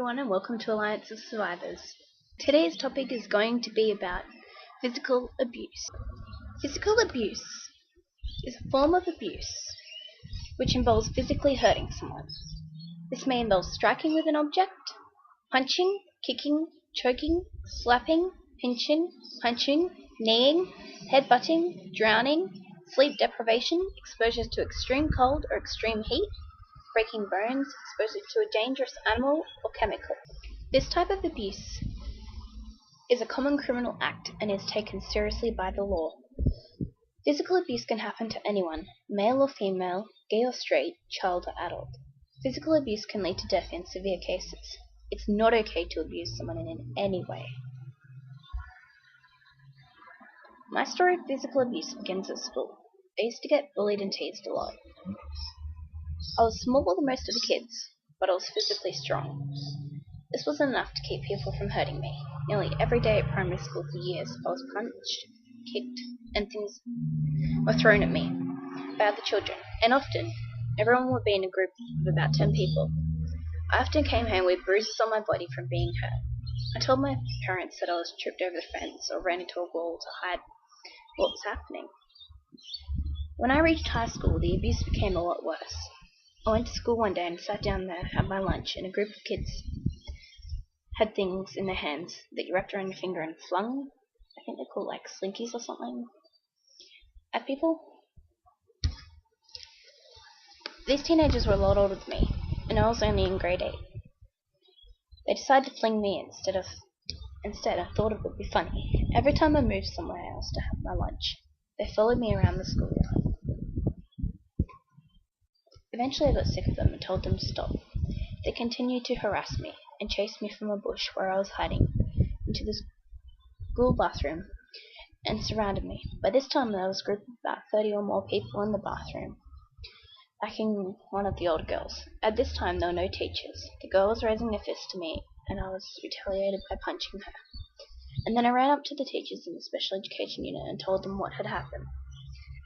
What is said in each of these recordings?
everyone, and welcome to Alliance of Survivors. Today's topic is going to be about physical abuse. Physical abuse is a form of abuse which involves physically hurting someone. This may involve striking with an object, punching, kicking, choking, slapping, pinching, punching, kneeing, headbutting, drowning, sleep deprivation, exposure to extreme cold or extreme heat, breaking bones, exposure to a dangerous animal or chemical. This type of abuse is a common criminal act and is taken seriously by the law. Physical abuse can happen to anyone, male or female, gay or straight, child or adult. Physical abuse can lead to death in severe cases. It's not okay to abuse someone in any way. My story of physical abuse begins at school. I used to get bullied and teased a lot. I was smaller than most of the kids, but I was physically strong. This wasn't enough to keep people from hurting me. Nearly every day at primary school for years, I was punched, kicked, and things were thrown at me by other children, and often everyone would be in a group of about 10 people. I often came home with bruises on my body from being hurt. I told my parents that I was tripped over the fence or ran into a wall to hide what was happening. When I reached high school, the abuse became a lot worse. I went to school one day and sat down there, had my lunch, and a group of kids had things in their hands that you wrapped around your finger and flung, I think they're called like slinkies or something, at people. These teenagers were a lot older than me, and I was only in grade 8. They decided to fling me Instead, I thought it would be funny. Every time I moved somewhere else to have my lunch, they followed me around the schoolyard. Eventually I got sick of them and told them to stop. They continued to harass me and chased me from a bush where I was hiding into the school bathroom and surrounded me. By this time there was a group of about 30 or more people in the bathroom, backing one of the older girls. At this time there were no teachers. The girl was raising a fist to me and I was retaliated by punching her. And then I ran up to the teachers in the special education unit and told them what had happened.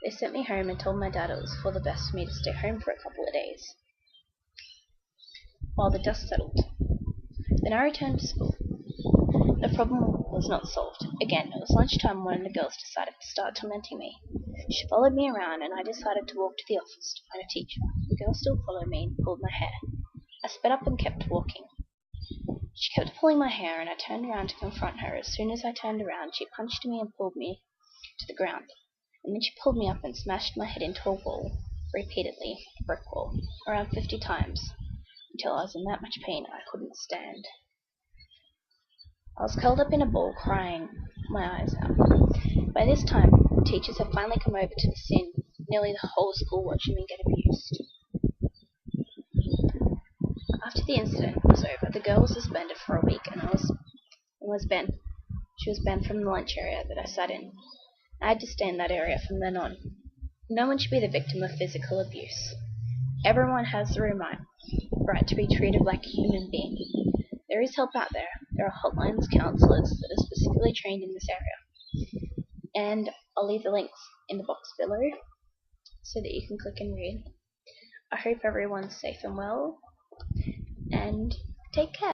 They sent me home and told my dad it was for the best for me to stay home for a couple of days while the dust settled. Then I returned to school. The problem was not solved. Again, it was lunchtime when the girls decided to start tormenting me. She followed me around and I decided to walk to the office to find a teacher. The girl still followed me and pulled my hair. I sped up and kept walking. She kept pulling my hair and I turned around to confront her. As soon as I turned around, she punched me and pulled me to the ground. And then she pulled me up and smashed my head into a wall, repeatedly, a brick wall, around 50 times, until I was in that much pain I couldn't stand. I was curled up in a ball, crying my eyes out. By this time, teachers had finally come over to the scene, nearly the whole school watching me get abused. After the incident was over, the girl was suspended for a week and she was banned from the lunch area that I sat in. I had to stay in that area from then on. No one should be the victim of physical abuse. Everyone has the right to be treated like a human being. There is help out there. There are hotlines, counselors that are specifically trained in this area. And I'll leave the links in the box below so that you can click and read. I hope everyone's safe and well, and take care.